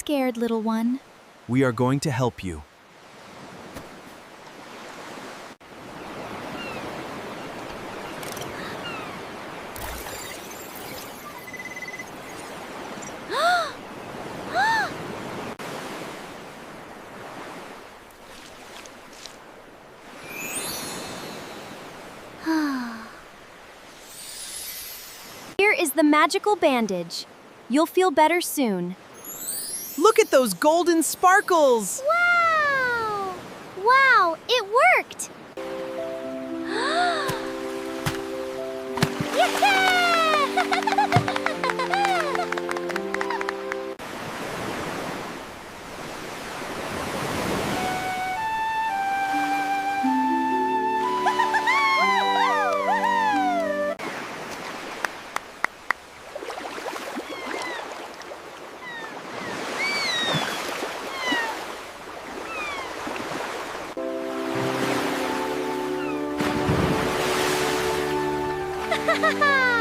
scared, little one. We are going to help you. Here is the magical bandage. You'll feel better soon. Look at those golden sparkles! Wow! Wow, it worked! Ha ha ha!